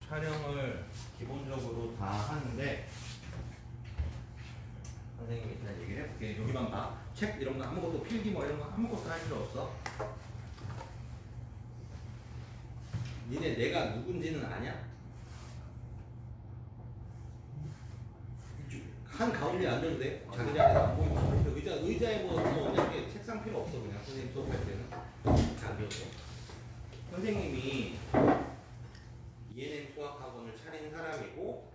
촬영을 기본적으로 다 하는데 선생님이 일단 얘기를 해볼게. 여기만 봐. 책 이런 거 아무것도 필기 뭐 이런 거 아무것도 할 필요 없어. 니네 내가 누군지는 아냐? 한 가운데 앉아도 돼. 자기 자리에서 안 보이면 의자에 뭐 어차피 책상 필요 없어. 그냥 선생님 수업할 때는 앉아서 선생님이 ENM 수학학원을 차린 사람이고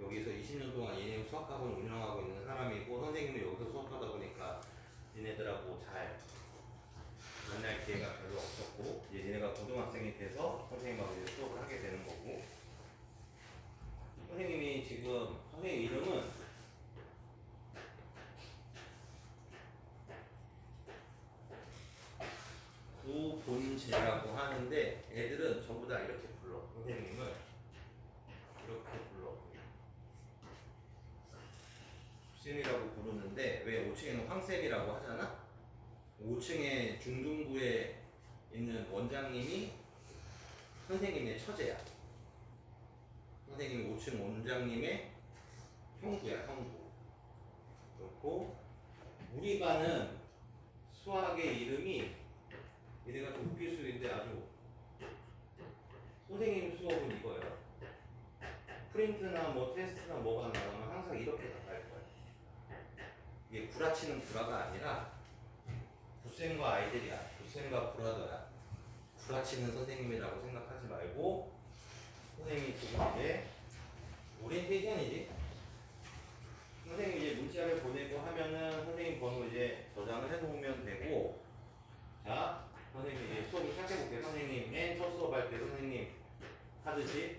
여기서 20년 동안 ENM 수학학원을 운영하고 있는 사람이고 선생님은 여기서 수업하다 보니까 니네들하고 잘 만날 기회가 별로 없었고 이제 니네가 고등학생이 돼서 선생님하고 이제 수업을 하게 되는 거고 선생님이 지금 선생님 이름은 구본재라고 하는데 애들은 전부 다 이렇게 불러. 선생님을 이렇게 불러. 쌤이라고 부르는데 왜 5층에는 황쌤이라고 하잖아? 5층에 중등부에 있는 원장님이 선생님의 처제야. 선생님이 5층 원장님의 형부야, 형부. 그렇고 우리 반은 수학의 이름이 얘네가 좀 웃길 수 있는데 아주 선생님 수업은 이거예요. 프린트나 뭐 테스트나 뭐가 나가면 항상 이렇게 나갈 거예요. 이게 구라치는 구라가 아니라 굿쌤과 아이들이야. 굿쌤과 구라더야. 구라치는 선생님이라고 생각하지 말고 선생님이 지금 이제 오리엔테이션이지. 선생님이 이제 문자를 보내고 하면은 선생님 번호 이제 저장을 해놓으면 되고 자 선생님 이제 수업을 시작해볼게요. 선생님 맨 첫 수업할 때 선생님 하듯이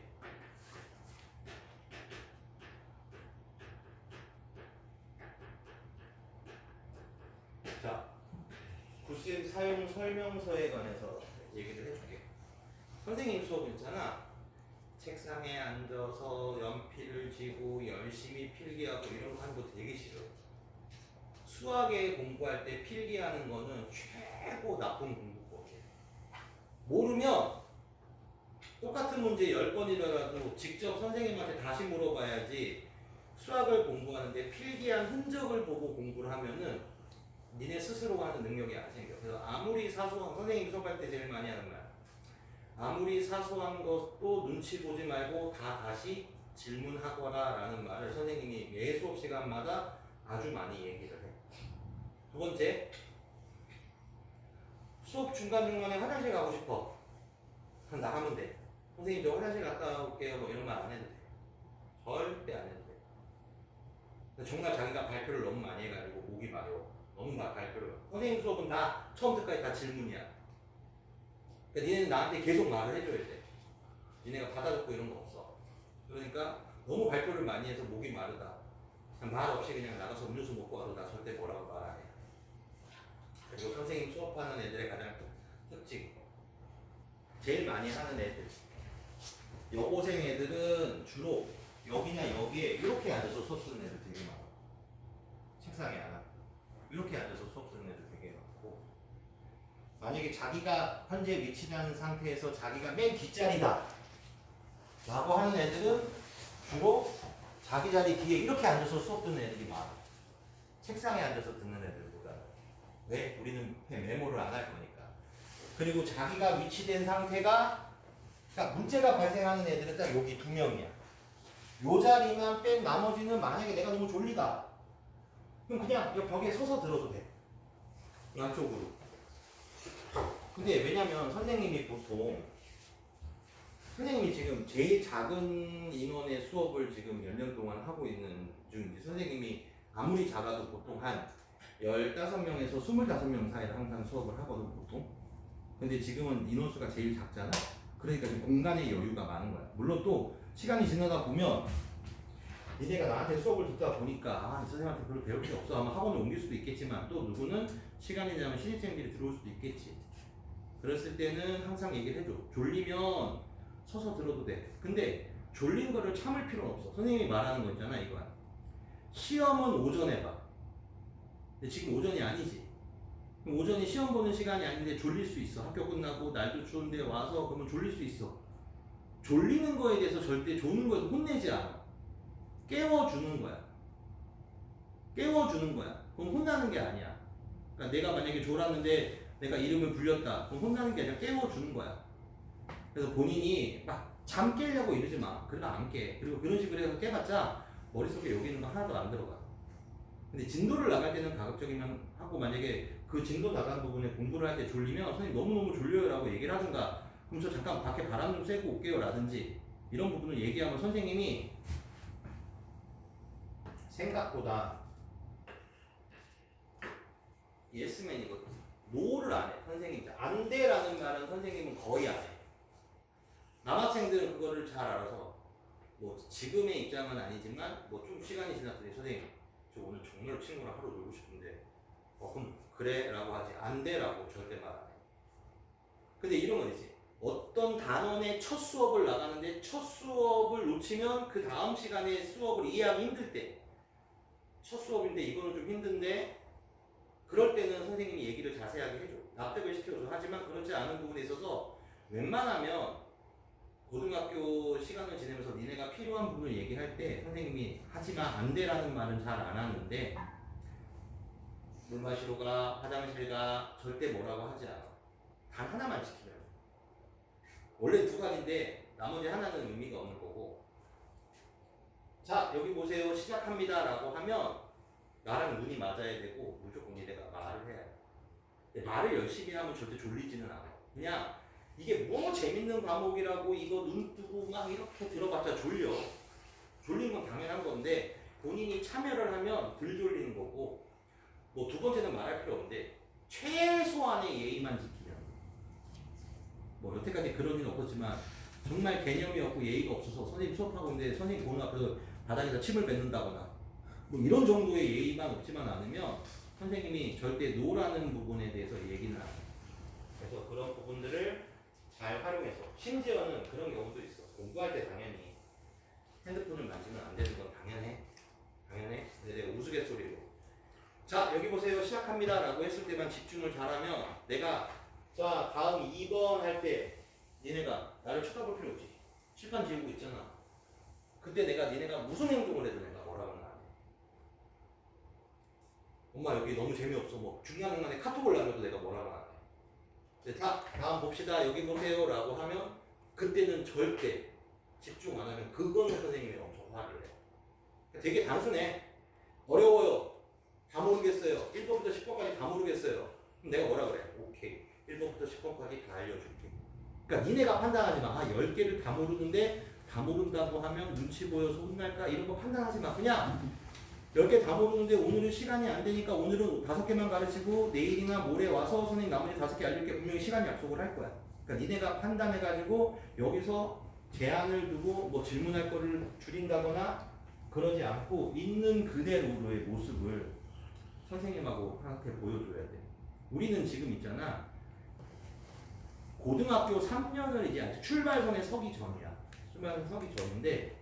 자 굿쌤 사용 설명서에 관해서 얘기를 해줄게. 선생님 수업 있잖아. 책상에 앉아서 연필을 쥐고 열심히 필기하고 이런 거 하는 거 되게 싫어. 수학에 공부할 때 필기하는 거는 최고 나쁜 공부법이에요. 모르면 똑같은 문제 10번이더라도 직접 선생님한테 다시 물어봐야지. 수학을 공부하는데 필기한 흔적을 보고 공부를 하면은 니네 스스로가 하는 능력이 안 생겨. 그래서 아무리 사소한 선생님이 수업할 때 제일 많이 하는 말 아무리 사소한 것도 눈치 보지 말고 다 다시 질문하거라 라는 말을 선생님이 매 수업 시간마다 아주 많이 얘기를 해. 두 번째, 수업 중간중간에 화장실 가고 싶어. 나가면 돼. 선생님 저 화장실 갔다 올게요 뭐 이런 말 안 해도 돼. 절대 안 해도 돼. 정말 자기가 발표를 너무 많이 해가지고 목이 마려. 너무 발표를. 선생님 수업은 다 처음부터까지 다 질문이야. 그러니까 니네는 나한테 계속 말을 해줘야 돼. 니네가 받아 적고 이런 거 없어. 그러니까 너무 발표를 많이 해서 목이 마르다. 말 없이 그냥 나가서 음료수 먹고 와도 나 절대 뭐라고 말 안 해. 그리고 선생님 수업하는 애들의 가장 특징. 제일 많이 하는 애들. 여고생 애들은 주로 여기나 여기에 이렇게 앉아서 수업 듣는 애들 되게 많아. 책상에 안 앉고. 이렇게 앉아서 수업 듣는 애들 되게 많고. 만약에 자기가 현재 위치하는 상태에서 자기가 맨 뒷자리다 라고 하는 애들은 주로 자기 자리 뒤에 이렇게 앉아서 수업 듣는 애들이 많아. 책상에 앉아서 듣는 애들보다. 왜? 우리는 메모를 안 할 거니까. 그리고 자기가 위치된 상태가 그러니까 문제가 발생하는 애들은 딱 여기 두 명이야. 요 자리만 뺀 나머지는 만약에 내가 너무 졸리다 그럼 그냥 이 벽에 서서 들어도 돼. 양쪽으로. 근데 왜냐면 선생님이 보통 선생님이 지금 제일 작은 인원의 수업을 지금 몇 년 동안 하고 있는 중인데 선생님이 아무리 작아도 보통 한 15명에서 25명 사이를 항상 수업을 하거든 보통. 근데 지금은 인원수가 제일 작잖아. 그러니까 지금 공간의 여유가 많은 거야. 물론 또 시간이 지나다 보면 니네가 나한테 수업을 듣다 보니까 이 선생님한테 별로 배울 게 없어 아마 학원을 옮길 수도 있겠지만 또 누구는 시간이 지나면 신입생들이 들어올 수도 있겠지. 그랬을 때는 항상 얘기를 해줘. 졸리면 서서 들어도 돼. 근데 졸린 거를 참을 필요는 없어. 선생님이 말하는 거 있잖아 이거야. 시험은 오전에 봐. 근데 지금 오전이 아니지. 오전이 시험 보는 시간이 아닌데 졸릴 수 있어. 학교 끝나고 날도 추운데 와서 그러면 졸릴 수 있어. 졸리는 거에 대해서 절대 조는 거에서 혼내지 않아. 깨워주는 거야. 깨워주는 거야. 그럼 혼나는 게 아니야. 그러니까 내가 만약에 졸았는데 내가 이름을 불렸다. 그럼 혼나는 게 아니라 깨워주는 거야. 그래서 본인이 막 잠 깨려고 이러지 마. 그러면 안 깨. 그리고 그런 식으로 해서 깨봤자 머릿속에 여기 있는 거 하나도 안 들어가. 근데 진도를 나갈 때는 가급적이면 하고, 만약에 그 진도 나간 부분에 공부를 할 때 졸리면 선생님 너무너무 졸려요 라고 얘기를 하든가, 그럼 저 잠깐 밖에 바람 좀 쐬고 올게요 라든지 이런 부분을 얘기하면 선생님이 생각보다 예스맨이거든. 노를 안 해. 선생님 안 돼라는 말은 선생님은 거의 안 해. 남학생들은 그거를 잘 알아서 뭐 지금의 입장은 아니지만 뭐 좀 시간이 지났더니 선생님 저 오늘 정말 친구랑 하루 놀고 싶은데 그럼 그래 라고 하지, 안 돼 라고 절대 말 안 해. 근데 이런 건 있지. 어떤 단원의 첫 수업을 나가는데 첫 수업을 놓치면 그 다음 시간에 수업을 이해하기 힘들 때, 첫 수업인데 이거는 좀 힘든데 그럴 때는 선생님이 얘기를 자세하게 해줘. 납득을 시켜줘. 하지만 그렇지 않은 부분에 있어서 웬만하면 고등학교 시간을 지내면서 니네가 필요한 부분을 얘기할 때 선생님이 하지만 안 돼라는 말은 잘 안 하는데, 물 마시러 가, 화장실 가, 절대 뭐라고 하지 않아. 단 하나만 지키면. 원래 두 가지인데 나머지 하나는 의미가 없는 거고. 자, 여기 보세요. 시작합니다 라고 하면 나랑 눈이 맞아야 되고 무조건 얘네가 말을 해야 돼. 말을 열심히 하면 절대 졸리지는 않아. 그냥 이게 뭐 재밌는 과목이라고 이거 눈 뜨고 막 이렇게 들어봤자 졸려. 졸리는 건 당연한 건데 본인이 참여를 하면 덜 졸리는 거고, 뭐 두 번째는 말할 필요 없는데 최소한의 예의만 지키면, 뭐 여태까지 그런 일은 없었지만 정말 개념이 없고 예의가 없어서 선생님 수업하고 있는데 선생님 보는 앞에서 바닥에서 침을 뱉는다거나 뭐 이런 정도의 예의만 없지만 않으면 선생님이 절대 노라는 부분에 대해서 얘기는 안 해요. 그래서 그런 부분들을 잘 활용해서, 심지어는 그런 경우도 있어. 공부할 때 당연히 핸드폰을 만지면 안 되는 건 당연해. 당연해. 근데 내가 우스갯소리로 자 여기 보세요 시작합니다 라고 했을 때만 집중을 잘하면, 내가 자 다음 2번 할 때 니네가 나를 쳐다볼 필요 없지. 칠판 지우고 있잖아. 그때 내가 니네가 무슨 행동을 해도 내가 뭐라고는 안 해. 엄마 여기 너무 재미없어 뭐 중요한 순간에 카톡을 남겨도 내가 뭐라고 안 해. 근데 다음 봅시다 여기 보세요 라고 하면 그때는 절대 집중 안 하면 그거는 선생님이 엄청 화를 내. 되게 단순해. 어려워요. 다 모르겠어요. 1번부터 10번까지 다 모르겠어요. 그럼 내가 뭐라 그래? 오케이. 1번부터 10번까지 다 알려줄게. 그러니까 니네가 판단하지 마. 10개를 다 모르는데 다 모른다고 하면 눈치 보여서 혼날까? 이런 거 판단하지 마. 그냥 10개 다 모르는데 오늘은 시간이 안 되니까 오늘은 5개만 가르치고 내일이나 모레 와서 선생님 나머지 5개 알려줄게. 분명히 시간 약속을 할 거야. 그러니까 니네가 판단해가지고 여기서 제한을 두고 뭐 질문할 거를 줄인다거나 그러지 않고 있는 그대로의 모습을 선생님하고 한테 보여줘야 돼. 우리는 지금 있잖아. 고등학교 3년을 이제 아직 출발선에 서기 전이야. 출발선에 서기 전인데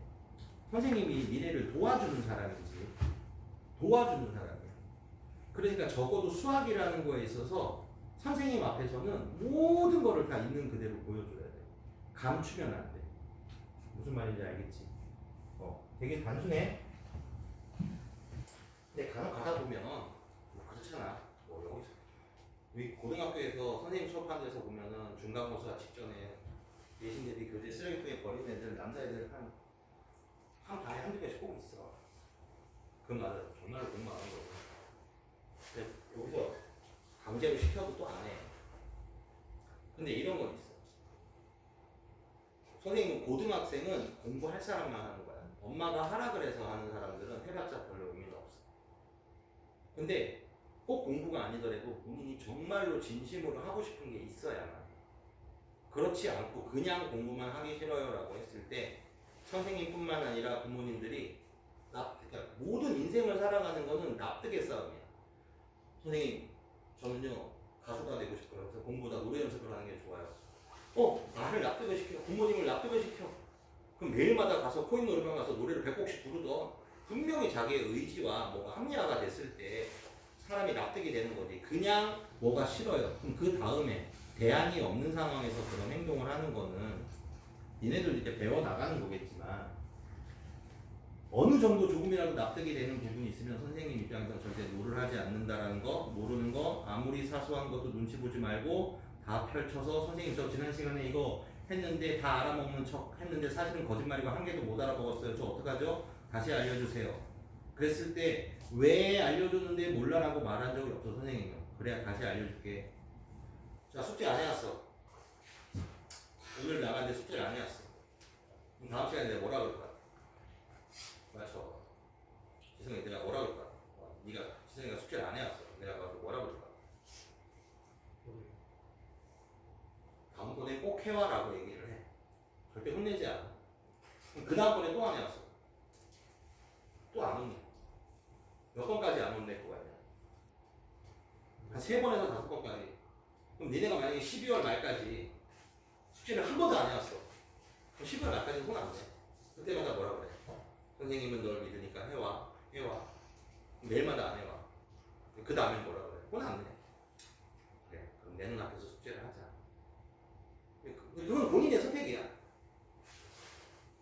선생님이 니네를 도와주는 사람이지. 도와주는 사람이야. 그러니까 적어도 수학이라는 거에 있어서 선생님 앞에서는 모든 거를 다 있는 그대로 보여줘야 돼. 감추면 안 돼. 무슨 말인지 알겠지? 되게 단순해. 근데 간혹 가다 보면 뭐 그렇잖아. 뭐 여기서 우리 고등학교에서 선생님 수업하는 데서 보면은 중간고사 직전에 예신들이 교재 쓰레기통에 버린 애들, 남자애들 한 반에 한두 개씩 꼭 있어. 그 말은 정말로 공부 안 하는 거고. 근데 여기서 강제로 시켜도 또 안 해. 근데 이런 건 있어. 선생님은 고등학생은 공부할 사람만 하는 거야. 엄마가 하라 그래서 하는 사람들은 해봤자 별로 의미가 없어. 근데 꼭 공부가 아니더라도 본인이 정말로 진심으로 하고 싶은 게 있어야만. 그렇지 않고 그냥 공부만 하기 싫어요 라고 했을 때 선생님뿐만 아니라 부모님들이 그러니까 모든 인생을 살아가는 거는 납득의 싸움이야. 선생님 저는요 가수가 되고 싶어요. 그래서 공부보다 노래 연습을 하는 게 좋아요. 나를 납득을 시켜. 부모님을 납득을 시켜. 그럼 매일마다 가서 코인 노래방 가서 노래를 100곡씩 부르던 분명히 자기의 의지와 뭐가 합리화가 됐을 때 사람이 납득이 되는 거지. 그냥 뭐가 싫어요. 그럼 그 다음에 대안이 없는 상황에서 그런 행동을 하는 거는 니네들 이제 배워 나가는 거겠지만 어느 정도 조금이라도 납득이 되는 부분이 있으면 선생님 입장에서 절대 노를 하지 않는다라는 거, 모르는 거, 아무리 사소한 것도 눈치 보지 말고 다 펼쳐서 선생님 저 지난 시간에 이거 했는데 다 알아먹는 척 했는데 사실은 거짓말이고 한 개도 못 알아먹었어요. 저 어떡하죠? 다시 알려주세요. 그랬을 때 왜 알려줬는데 몰라라고 말한 적이 없어 선생님은. 그래야 다시 알려줄게. 자, 숙제 안 해왔어. 오늘 나갔는데 숙제를 안 해왔어. 그럼 다음 시간에 내가 뭐라 그럴 거야? 맞춰. 지성이 내가 뭐라 그럴 거야? 네가 지성이가 숙제를 안 해왔어. 내가 뭐라 그럴 거야? 다음번에 꼭 해와라고 얘기를 해. 절대 혼내지 않아. 그 다음번에 또 안 해왔어. 또 안 혼내. 몇 번까지 안 혼낼 거 같냐? 한 3번에서 5번까지. 그럼 니네가 만약에 12월 말까지 숙제를 한 번도 안 해왔어. 그럼 12월 말까지는 혼 안 내. 그때마다 뭐라 그래? 선생님은 널 믿으니까 해와. 매일마다 안 해와. 그 다음엔 뭐라 그래? 혼 안 내. 그래, 그럼 내 눈앞에서 숙제를 하자. 그건 본인의 선택이야.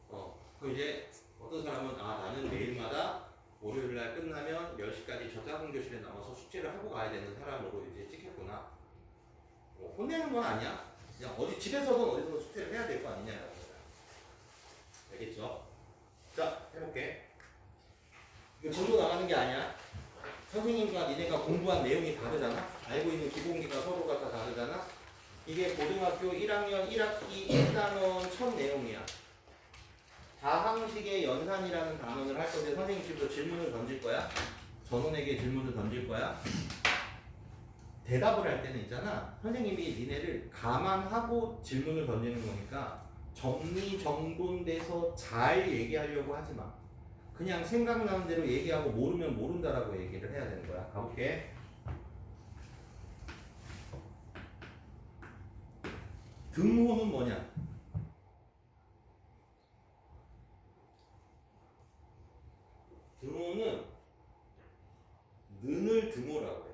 그럼 이제 어떤 사람은 나는 매일마다 월요일날 끝나면 10시까지 저 작은 교실에 남아서 숙제를 하고 가야 되는 사람으로 이제 찍혔구나. 혼내는 건 아니야. 그냥 집에서든 어디서 숙제를 해야 될 거 아니냐라는 거야. 알겠죠? 자, 해볼게. 이거 전부 나가는 게 아니야. 선생님과 니네가 공부한 내용이 다르잖아. 알고 있는 기본기가 서로가 다 다르잖아. 이게 고등학교 1학년 1학기 1단원 첫 내용이야. 다항식의 연산이라는 단원을 할 건데 선생님 지금 질문을 던질 거야. 전원에게 질문을 던질 거야. 대답을 할 때는 있잖아. 선생님이 니네를 감안하고 질문을 던지는 거니까 정리정돈돼서 잘 얘기하려고 하지 마. 그냥 생각나는 대로 얘기하고 모르면 모른다라고 얘기를 해야 되는 거야. 가볼게. 등호는 뭐냐? 등호는 는을 등호라고 해.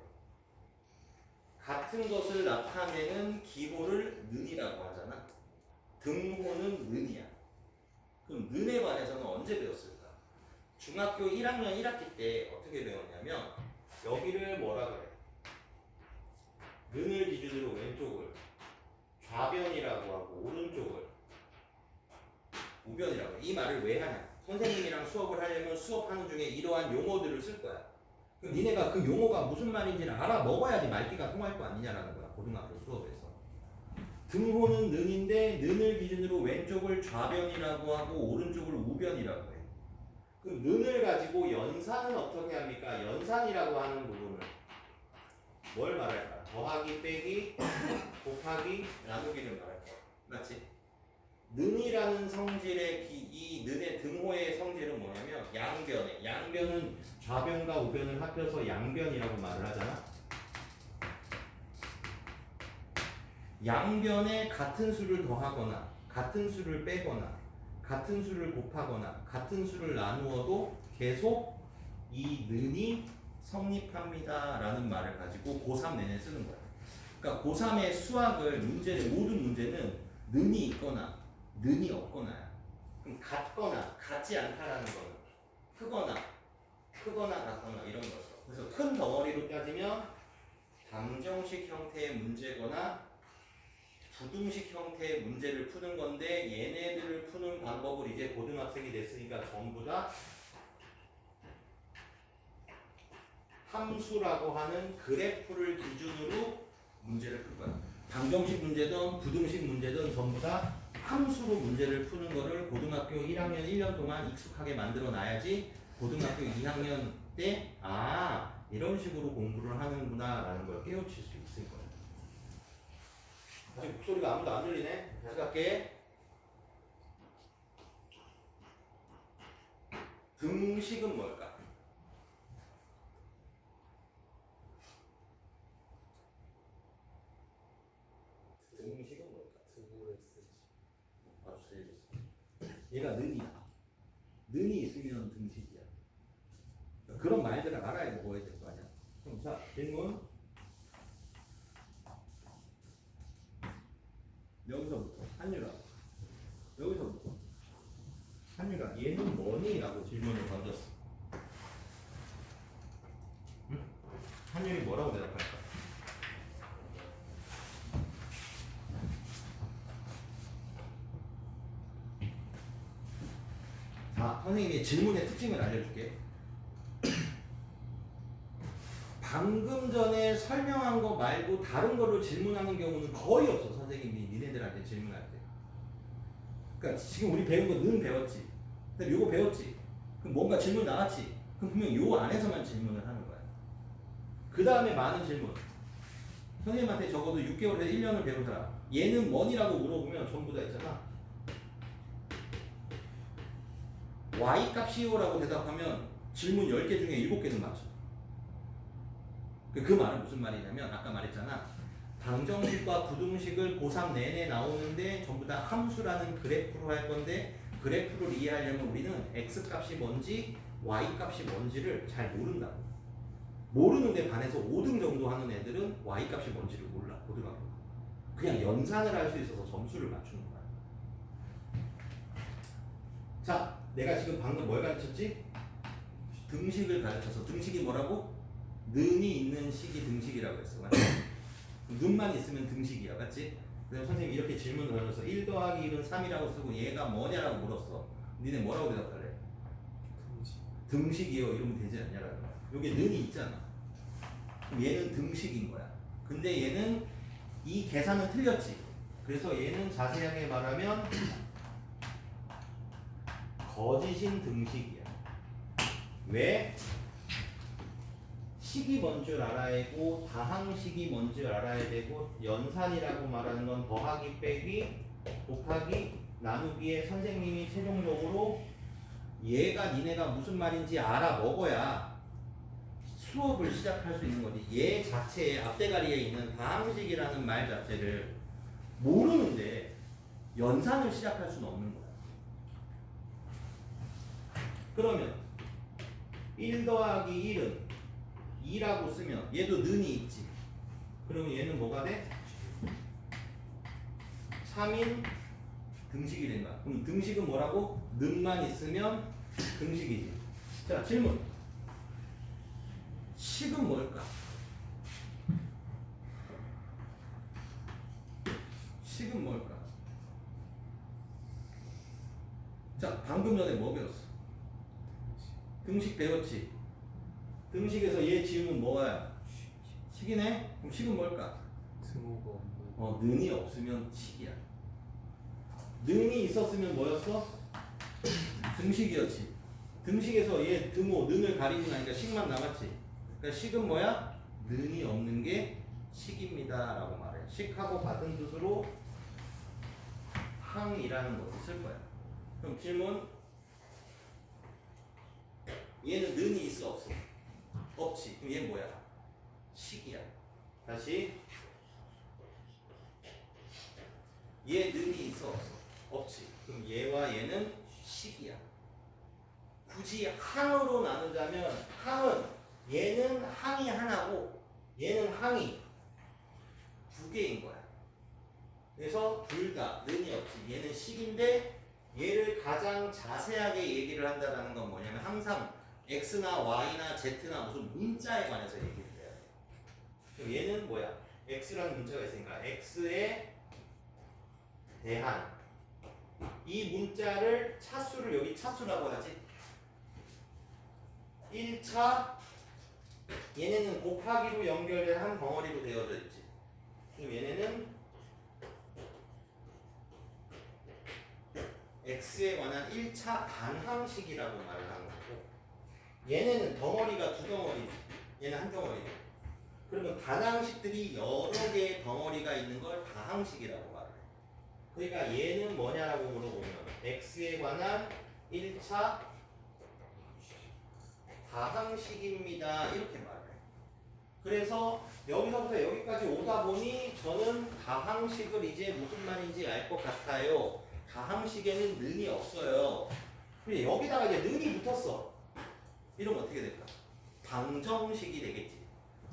같은 것을 나타내는 기호를 는이라고 하잖아. 등호는 는이야. 그럼 는에 관해서는 언제 배웠을까? 중학교 1학년 1학기 때 어떻게 배웠냐면 여기를 뭐라 그래? 는을 기준으로 왼쪽을 좌변이라고 하고 오른쪽을 우변이라고 해. 이 말을 왜 하냐? 선생님이랑 수업을 하려면 수업하는 중에 이러한 용어들을 쓸 거야. 그럼 니네가 그 용어가 무슨 말인지를 알아 먹어야지 말귀가 통할 거 아니냐라는 거야. 고등학교 수업에서. 등호는 는인데 는을 기준으로 왼쪽을 좌변이라고 하고 오른쪽을 우변이라고 해. 그럼 는을 가지고 연산은 어떻게 합니까? 연산이라고 하는 부분을 뭘 말할까? 더하기, 빼기, 곱하기, 나누기를 말할 거야. 맞지? 는이라는 성질의 이 는의 등호의 성질은 뭐냐면 양변에. 양변은 좌변과 우변을 합해서 양변이라고 말을 하잖아. 양변에 같은 수를 더하거나 같은 수를 빼거나 같은 수를 곱하거나 같은 수를 나누어도 계속 이 는이 성립합니다 라는 말을 가지고 고3 내내 쓰는 거야. 그러니까 고3의 수학을 모든 문제는 는이 있거나 는이 없거나야. 그럼 같거나 같지 않다라는 거는 크거나 같거나 이런 거죠. 그래서 큰 덩어리로 따지면 방정식 형태의 문제거나 부등식 형태의 문제를 푸는 건데 얘네들을 푸는 방법을 이제 고등학생이 됐으니까 전부 다 함수라고 하는 그래프를 기준으로 문제를 풀 거야. 방정식 문제든 부등식 문제든 전부 다 함수로 문제를 푸는 거를 고등학교 1학년 1년 동안 익숙하게 만들어 놔야지 고등학교 2학년 때 이런 식으로 공부를 하는구나 라는 걸 깨우칠 수 있을 거야. 아직 목소리가 아무도 안 들리네. 다시 갈게. 등식은 뭘까? 등식은 뭘까? 아주 잘해줬어. 얘가 는이야. 는이 있으면 등식이야. 그런 말들을 알아야 먹어야 될 거 아니야. 그럼 자, 질문. 여기서부터 한유라. 여기서부터 한유가 얘는 뭐니? 라고 질문을 던졌어. 응? 한유이 뭐라고 대답할까? 자, 선생님이 질문의 특징을 알려줄게. 방금 전에 설명한 거 말고 다른 거를 질문하는 경우는 거의 없어. 선생님이 니네들한테 질문할 때. 그러니까 지금 우리 배운 거 는 배웠지. 근데 요거 배웠지. 그럼 뭔가 질문 나왔지. 그럼 분명 요 안에서만 질문을 하는 거야. 그 다음에 많은 질문. 선생님한테 적어도 6개월에서 1년을 배운 사람. 얘는 뭐니라고 물어보면 전부 다 있잖아. y 값이요라고 대답하면 질문 10개 중에 7개는 맞죠. 그 말은 무슨 말이냐면 아까 말했잖아. 방정식과 부등식을 고3 내내 나오는데 전부 다 함수라는 그래프로 할 건데 그래프를 이해하려면 우리는 x 값이 뭔지 y 값이 뭔지를 잘 모른다고. 모르는데 반해서 5등 정도 하는 애들은 y 값이 뭔지를 몰라. 고등학교. 그냥 연산을 할 수 있어서 점수를 맞추는 거야. 자, 내가 지금 방금 뭘 가르쳤지? 등식을 가르쳐서 등식이 뭐라고? 는이 있는 식이 등식이라고 했어. 맞지? 는만 있으면 등식이야. 맞지? 그래서 선생님이 이렇게 질문을 던져서 1 더하기 1은 3이라고 쓰고 얘가 뭐냐라고 물었어. 니네 뭐라고 대답할래? 등식이요. 이러면 되지 않냐라는 거야. 여기 는이 있잖아. 그럼 얘는 등식인 거야. 근데 얘는 이 계산은 틀렸지. 그래서 얘는 자세하게 말하면 거짓인 등식이야. 왜? 식이 뭔 줄 알아야 되고 다항식이 뭔 줄 알아야 되고 연산이라고 말하는 건 더하기 빼기 곱하기 나누기에 선생님이 최종적으로 얘가 니네가 무슨 말인지 알아 먹어야 수업을 시작할 수 있는 거지. 얘 자체에 앞대가리에 있는 다항식이라는 말 자체를 모르는데 연산을 시작할 수는 없는 거야. 그러면 1 더하기 1은 2라고 쓰면 얘도 는이 있지. 그러면 얘는 뭐가 돼? 3인 등식이 된 거야. 그럼 등식은 뭐라고? 는만 있으면 등식이지. 자, 질문. 식은 뭘까? 식은 뭘까? 자, 방금 전에 뭐 배웠어? 등식 배웠지? 등식에서 얘 지우면 뭐야? 식이네? 그럼 식은 뭘까? 등호가 없는 는이 없으면 식이야. 는이 있었으면 뭐였어? 등식이었지. 등식에서 얘 등호, 는을 가리고 나니까 식만 남았지. 그러니까 식은 뭐야? 는이 없는 게 식입니다 라고 말해. 식하고 같은 뜻으로 항이라는 것을 쓸 거야. 그럼 질문. 얘는 는이 있어 없어? 없지. 그럼 얘는 뭐야? 식이야. 다시. 얘 는이 있어 없어? 없지. 그럼 얘와 얘는 식이야. 굳이 항으로 나누자면 항은 얘는 항이 하나고 얘는 항이 두 개인 거야. 그래서 둘 다 는이 없지. 얘는 식인데 얘를 가장 자세하게 얘기를 한다는 건 뭐냐면 항상 x나 y나 z나 무슨 문자에 관해서 얘기를 해야 돼. 그럼 얘는 뭐야? x라는 문자가 있으니까 x에 대한 이 문자를 차수를 여기 차수라고 하지. 1차 얘네는 곱하기로 연결된 한 덩어리로 되어져 있지. 그럼 얘네는 x에 관한 1차 반항식이라고 말을 하는 거고 얘네는 덩어리가 두 덩어리지. 얘는 한 덩어리지. 그러면 반항식들이 여러 개의 덩어리가 있는 걸 다항식이라고 말을 해. 그러니까 얘는 뭐냐라고 물어보면 x에 관한 1차 다항식입니다 이렇게 말해. 그래서 여기서부터 여기까지 오다 보니 저는 다항식을 이제 무슨 말인지 알 것 같아요. 다항식에는 는이 없어요. 근데 여기다가 이제 는이 붙었어. 이러면 어떻게 될까? 방정식이 되겠지.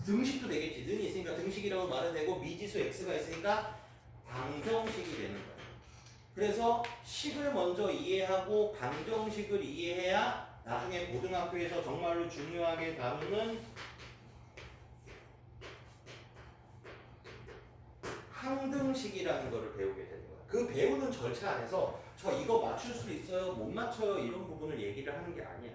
등식도 되겠지. 는이 있으니까 등식이라고 말은 되고 미지수 x가 있으니까 방정식이 되는 거야. 그래서 식을 먼저 이해하고 방정식을 이해해야 나중에 고등학교에서 정말로 중요하게 다루는 항등식이라는 거를 배우게 되는 거야. 그 배우는 절차 안에서 저 이거 맞출 수 있어요? 못 맞춰요? 이런 부분을 얘기를 하는 게 아니야.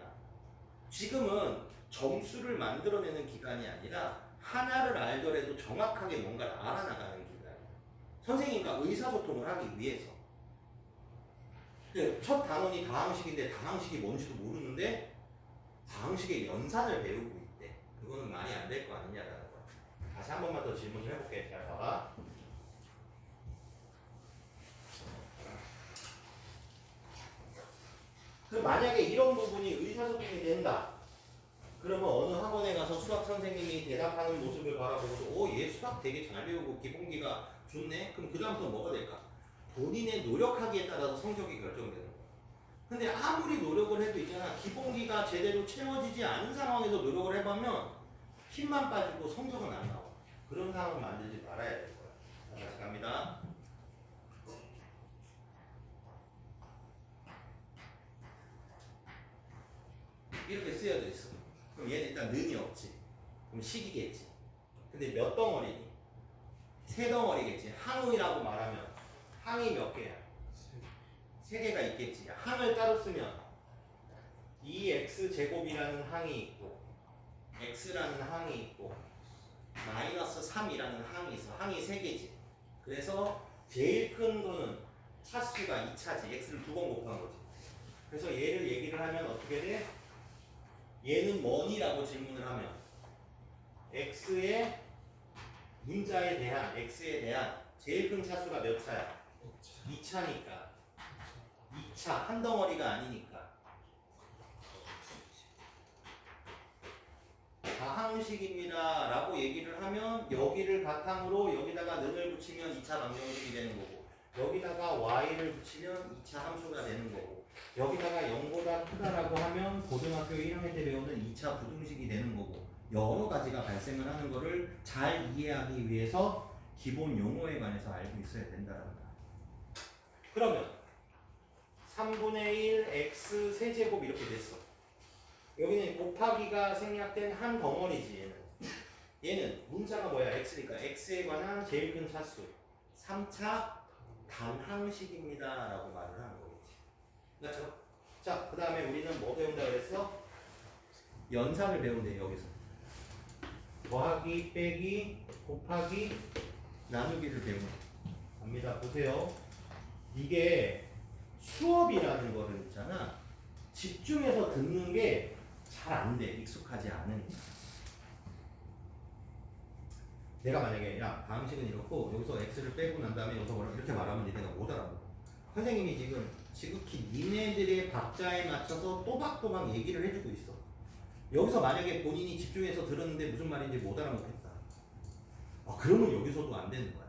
지금은 점수를 만들어내는 기간이 아니라 하나를 알더라도 정확하게 뭔가를 알아나가는 기간이야. 선생님과 의사소통을 하기 위해서. 첫 단원이 다항식인데 다항식이 뭔지도 모르는데 다항식의 연산을 배우고 있대. 그거는 말이 안 될 거 아니냐라는 거야. 다시 한 번만 더 질문을 해볼게. 잘 봐봐. 그럼 만약에 이런 부분이 의사소통이 된다. 그러면 어느 학원에 가서 수학 선생님이 대답하는 모습을 바라보고도 얘 수학 되게 잘 배우고 기본기가 좋네? 그럼 그 다음부터 뭐가 될까? 본인의 노력하기에 따라서 성적이 결정되는 거야. 근데 아무리 노력을 해도 있잖아. 기본기가 제대로 채워지지 않은 상황에서 노력을 해보면 힘만 빠지고 성적은 안 나와. 그런 상황을 만들지 말아야 될 거야. 자, 다시 갑니다. 이렇게 쓰여져 있어. 그럼 얘는 일단 는이 없지. 그럼 식이겠지. 근데 몇 덩어리니? 세 덩어리겠지. 항이라고 말하면 항이 몇 개야? 세 개가 있겠지. 항을 따로 쓰면 2x제곱이라는 항이 있고 x라는 항이 있고 마이너스 3이라는 항이 있어. 항이 세 개지. 그래서 제일 큰 거는 차수가 2차지. x를 두 번 곱한 거지. 그래서 얘를 얘기를 하면 어떻게 돼? 얘는 뭐니라고 질문을 하면 x의 문자에 대한 x에 대한 제일 큰 차수가 몇 차야? 2차니까 2차 한 덩어리가 아니니까 다항식입니다 라고 얘기를 하면 여기를 바탕으로 여기다가 는을 붙이면 2차 방정식이 되는 거고 여기다가 y를 붙이면 2차 함수가 되는 거고 여기다가 0보다 크다라고 하면 고등학교 1학년 때 배우는 2차 부등식이 되는 거고 여러 가지가 발생을 하는 거를 잘 이해하기 위해서 기본 용어에 관해서 알고 있어야 된다는 거야. 그러면 3분의 1 x 세제곱 이렇게 됐어. 여기는 곱하기가 생략된 한 덩어리지. 얘는 문자가 뭐야? x니까 x에 관한 제일 큰 차수 3차 단항식입니다 라고 말을 하는 거겠지. 그렇죠? 자, 그 다음에 우리는 뭐 배운다 그랬어? 연산을 배운대. 여기서 더하기, 빼기, 곱하기, 나누기를 배우는 갑니다. 보세요. 이게 수업이라는 거를 있잖아. 집중해서 듣는 게 잘 안 돼. 익숙하지 않으니까. 내가 만약에 야 다항식은 이렇고 여기서 x를 빼고 난 다음에 여기서 뭐라 이렇게 말하면 니네가 못 알아먹어. 선생님이 지금 지극히 니네들의 박자에 맞춰서 또박또박 얘기를 해주고 있어. 여기서 만약에 본인이 집중해서 들었는데 무슨 말인지 못 알아먹겠다. 그러면 여기서도 안 되는 거야.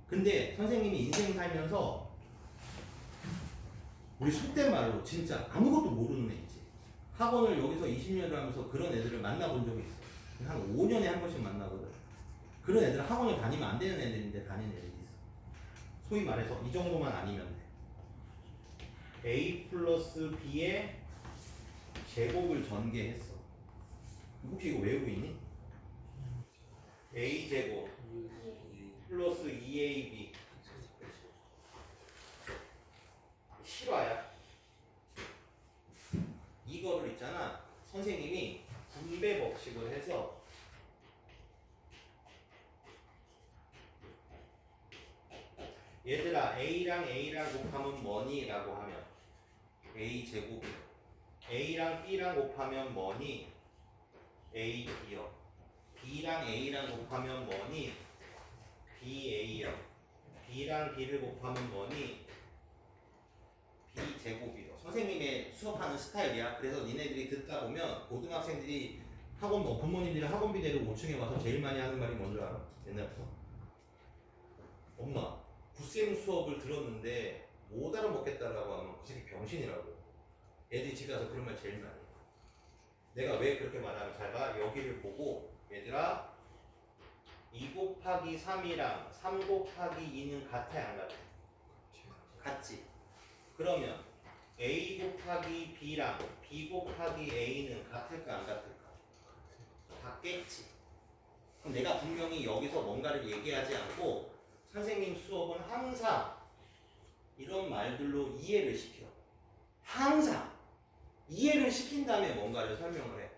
근데 선생님이 인생 살면서 우리 속된 말로 진짜 아무것도 모르는 애 있지. 학원을 여기서 20년을 하면서 그런 애들을 만나본 적이 있어. 한 5년에 한 번씩 만나거든. 그런 애들은 학원을 다니면 안 되는 애들인데 다니는 애들이 있어. 소위 말해서 이 정도만 아니면 돼. a 플러스 b의 제곱을 전개했어. 혹시 이거 외우고 있니? a 제곱 플러스 2ab 실화야. 이거를 있잖아. 선생님이 분배 법칙을 해서 얘들아 a랑 a랑 곱하면 뭐니? 라고 하면 a 제곱 a랑 b랑 곱하면 뭐니? a b요. b랑 a랑 곱하면 뭐니? b a요. b랑 b를 곱하면 뭐니? b 제곱이요. 선생님의 수업하는 스타일이야. 그래서 니네들이 듣다 보면 고등학생들이 학원 부모님들이 학원비 내고 5층에 와서 제일 많이 하는 말이 뭔지 알아? 옛날부터 엄마 굿쌤 수업을 들었는데 못 알아먹겠다라고 하면 그 새끼 병신이라고. 애들이 집에 가서 그런 말 제일 많이 해. 내가 왜 그렇게 말하면 잘 봐. 여기를 보고 얘들아 2 곱하기 3이랑 3 곱하기 2는 같아 안 같아? 같지? 그러면 A 곱하기 B랑 B 곱하기 A는 같을까 안 같을까? 같겠지. 그럼 내가 분명히 여기서 뭔가를 얘기하지 않고 선생님 수업은 항상 이런 말들로 이해를 시켜. 항상 이해를 시킨 다음에 뭔가를 설명을 해.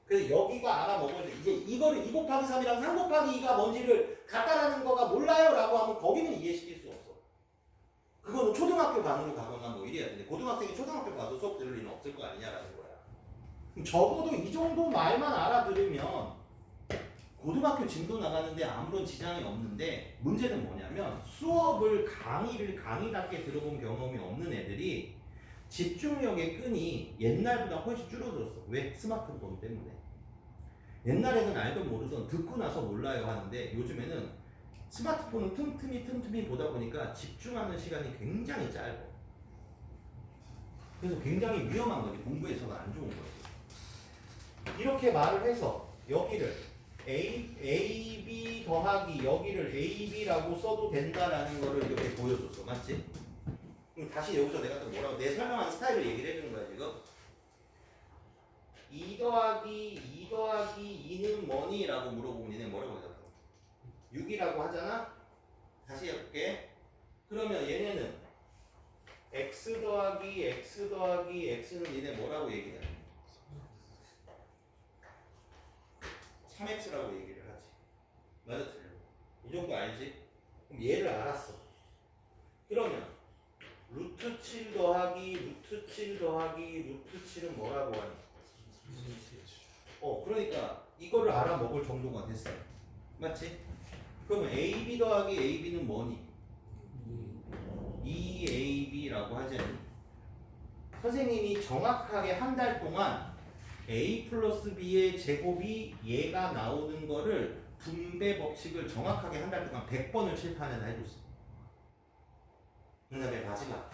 그래서 여기가 알아먹어야 돼. 이제 이거를 2 곱하기 3이랑 3 곱하기 2가 뭔지를 같다라는 거가 몰라요 라고 하면 거기는 이해시킬 수 없어. 그거는 초등학교 반으로 가거나 뭐 이래야 되는데 고등학생이 초등학교 가도 수업 들을 리는 없을 거 아니냐라는 거야. 그럼 적어도 이 정도 말만 알아들으면 고등학교 진도 나가는데 아무런 지장이 없는데 문제는 뭐냐면 수업을 강의답게 들어본 경험이 없는 애들이 집중력의 끈이 옛날보다 훨씬 줄어들었어. 왜? 스마트폰 때문에. 옛날에는 알던 모르던 듣고 나서 몰라요 하는데 요즘에는 스마트폰은 틈틈이 보다 보니까 집중하는 시간이 굉장히 짧아. 그래서 굉장히 위험한 거지. 공부에서는 안 좋은 거지. 이렇게 말을 해서 여기를 A, B 더하기 여기를 A, B라고 써도 된다라는 거를 이렇게 보여줬어. 맞지? 그럼 다시 여기서 내가 또 뭐라고 내 설명한 스타일을 얘기를 해주는 거야 지금. 2 더하기 2는 뭐니? 라고 물어보면 얘네 뭐라고 대답해? 6이라고 하잖아? 다시 해볼게. 그러면 얘네는 x 더하기 x는 얘네 뭐라고 얘기해? 3x라고 얘기를 하지. 맞아 틀려? 이 정도 알지? 그럼 얘를 알았어. 그러면 루트 7 더하기 루트 7은 뭐라고 하니? 그러니까 이거를 알아먹을 정도가 됐어. 맞지? 그러면 AB 더하기 AB는 뭐니? 2AB라고 하지 않니? 선생님이 정확하게 한 달 동안 A 플러스 B의 제곱이 얘가 나오는 거를 분배 법칙을 정확하게 한 달 동안 100번을 칠판에다 해줬어. 그 다음에 마지막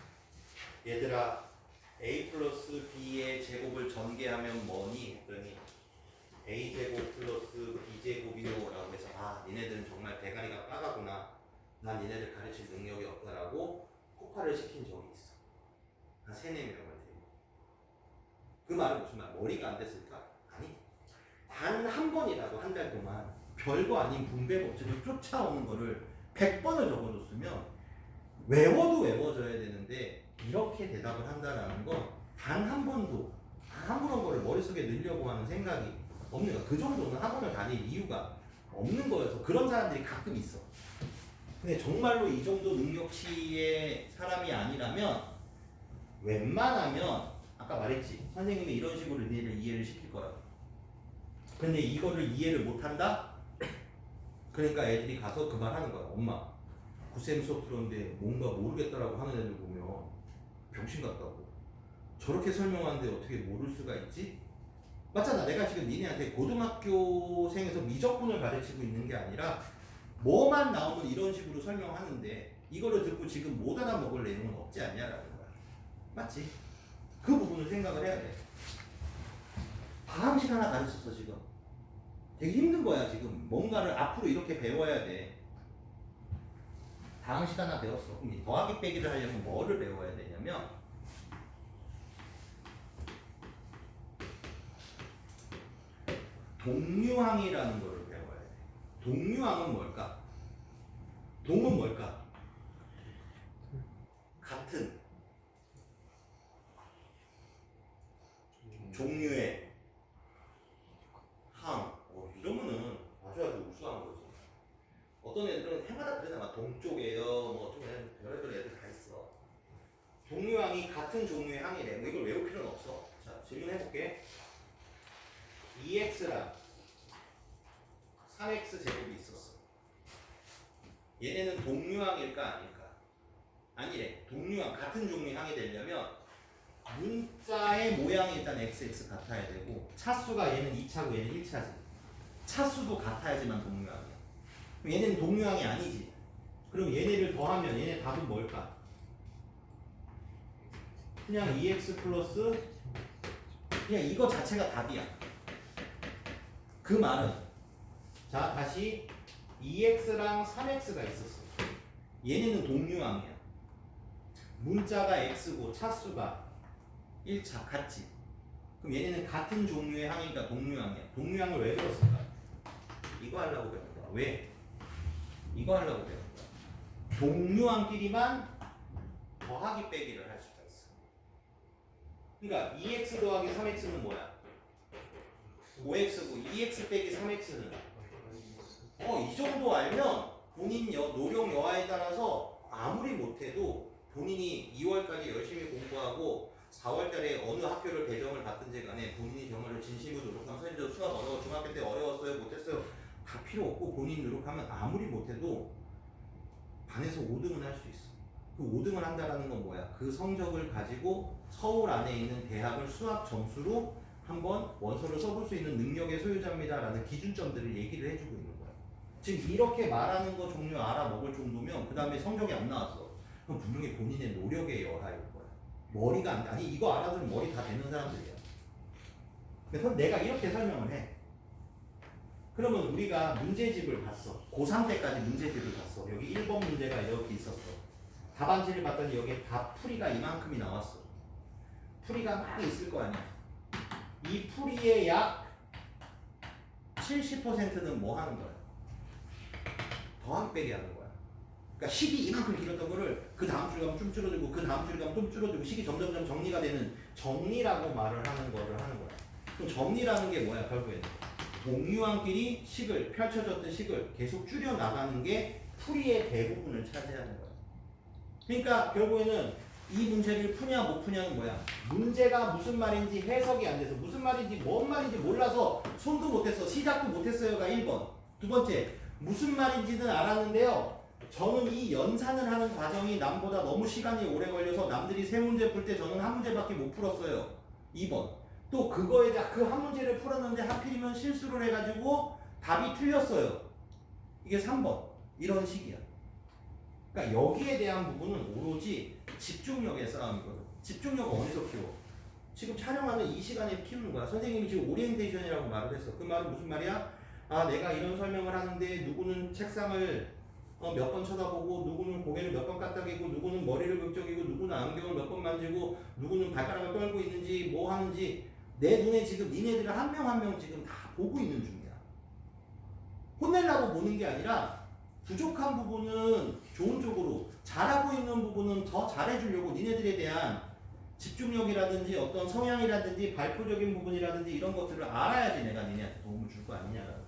얘들아 A 플러스 B의 제곱을 전개하면 뭐니? 했더니 A제곱 플러스 B제곱이요 라고 해서 니네들은 정말 대가리가 빠가구나. 난 니네들 가르칠 능력이 없다라고 폭발을 시킨 적이 있어. 한 3-4명을 데리고. 그 말은 무슨 말? 머리가 안 됐을까? 아니. 단 한 번이라도 한 달 동안 별거 아닌 분배 법칙을 쫓아오는 거를 100번을 적어줬으면 외워도 외워져야 되는데 이렇게 대답을 한다라는 건 단 한 번도 아무런 거를 머릿속에 넣으려고 하는 생각이 없는 거야. 그 정도는 학원을 다닐 이유가 없는 거여서 그런 사람들이 가끔 있어. 근데 정말로 이 정도 능력치의 사람이 아니라면 웬만하면 아까 말했지. 선생님이 이런 식으로 니네를 이해를 시킬 거라고. 근데 이거를 이해를 못한다? 그러니까 애들이 가서 그 말 하는 거야. 엄마 구쌤 수업 들었는데 뭔가 모르겠다라고 하는 애들 보면 병신 같다고. 저렇게 설명하는데 어떻게 모를 수가 있지? 맞잖아. 내가 지금 니네한테 고등학교생에서 미적분을 가르치고 있는 게 아니라 뭐만 나오면 이런 식으로 설명하는데 이거를 듣고 지금 못 알아먹을 내용은 없지 않냐라는 거야. 맞지? 그 부분을 생각을 해야 돼. 방식 하나 가르쳤어 지금. 되게 힘든 거야 지금. 뭔가를 앞으로 이렇게 배워야 돼. 방식 하나 배웠어. 그럼 이 더하기 빼기를 하려면 뭐를 배워야 되냐면 동류항이라는 거를 배워야 돼. 동류항은 뭘까? 동은 뭘까? 같은 종류의 항. 이러면은 아주 우수한 거지. 어떤 애들은 해마다 그러잖아. 동쪽에요. 뭐 좀 별의별 애들 다 있어. 동류항이 같은 종류의 항이래. 뭐 이걸 외울 필요는 없어. 자, 질문해볼게. 2x랑 3x 제곱이 있었어. 얘네는 동류항일까 아닐까? 아니래. 동류항, 같은 종류의 항이 되려면 문자의 모양이 일단 XX 같아야 되고 차수가 얘는 2차고 얘는 1차지. 차수도 같아야지만 동류항이야. 그럼 얘는 동류항이 아니지. 그럼 얘네를 더하면 얘네 답은 뭘까? 그냥 2x 플러스 그냥 이거 자체가 답이야. 그 말은 자 다시 2x랑 3x가 있었어. 얘네는 동류항이야. 문자가 x고 차수가 1차 같지. 그럼 얘네는 같은 종류의 항이니까 동류항이야. 동류항을 왜 배웠을까? 이거 하려고 배운 거야. 왜? 이거 하려고 배운 거야. 동류항끼리만 더하기 빼기를 할 수가 있어. 그러니까 2x 더하기 3x는 뭐야? 5x고 2x 빼기 3x는 이 정도 알면 본인 노력 여하에 따라서 아무리 못해도 본인이 2월까지 열심히 공부하고 4월달에 어느 학교를 배정을 받든지 간에 본인이 정말로 진심으로 노력하면 선생님 저 수학 어려워 중학교 때 어려웠어요 못했어요 다 필요 없고 본인 노력하면 아무리 못해도 반에서 5등은 할 수 있어. 그 5등을 한다라는 건 뭐야? 그 성적을 가지고 서울 안에 있는 대학을 수학 점수로 한번 원서를 써볼 수 있는 능력의 소유자입니다라는 기준점들을 얘기를 해주고 있는 거야. 지금 이렇게 말하는 거 종류 알아먹을 정도면 그 다음에 성적이 안 나왔어. 그럼 분명히 본인의 노력의 여하일 거야. 머리가 안 돼. 아니 이거 알아들으면 머리 다 되는 사람들이야. 그래서 내가 이렇게 설명을 해. 그러면 우리가 문제집을 봤어. 고3 때까지 문제집을 봤어. 여기 1번 문제가 이렇게 있었어. 답안지를 봤더니 여기에 답 풀이가 이만큼이 나왔어. 풀이가 막 있을 거 아니야. 이 풀이의 약 70%는 뭐 하는 거야? 더하기 빼기 하는 거야. 그러니까 식이 이만큼 길었던 거를 그 다음 줄 가면 좀 줄어들고 그 다음 줄 가면 좀 줄어들고 식이 점점점 정리가 되는 정리라고 말을 하는 거를 하는 거야. 그럼 정리라는 게 뭐야 결국에는? 동류항끼리 식을 펼쳐졌던 식을 계속 줄여 나가는 게 풀이의 대부분을 차지하는 거야. 그러니까 결국에는 이 문제를 푸냐 못 푸냐는 뭐야? 문제가 무슨 말인지 해석이 안 돼서 무슨 말인지 뭔 말인지 몰라서 손도 못했어 시작도 못했어요가 1번. 두 번째 무슨 말인지는 알았는데요. 저는 이 연산을 하는 과정이 남보다 너무 시간이 오래 걸려서 남들이 세 문제 풀 때 저는 한 문제밖에 못 풀었어요. 2번. 또 그거에 대한 그 한 문제를 풀었는데 하필이면 실수를 해가지고 답이 틀렸어요. 이게 3번. 이런 식이야. 그러니까 여기에 대한 부분은 오로지 집중력의 싸움이거든. 집중력을 어디서 키워? 지금 촬영하는 이 시간에 키우는 거야. 선생님이 지금 오리엔테이션이라고 말을 했어. 그 말은 무슨 말이야? 아 내가 이런 설명을 하는데 누구는 책상을 몇 번 쳐다보고 누구는 고개를 몇 번 까딱이고 누구는 머리를 긁적이고 누구는 안경을 몇 번 만지고 누구는 발가락을 떨고 있는지 뭐 하는지 내 눈에 지금 니네들을 한 명 한 명 지금 다 보고 있는 중이야. 혼내려고 보는 게 아니라 부족한 부분은 좋은 쪽으로 잘하고 있는 부분은 더 잘해주려고 니네들에 대한 집중력이라든지 어떤 성향이라든지 발표적인 부분이라든지 이런 것들을 알아야지 내가 니네한테 도움을 줄 거 아니냐라는 거야.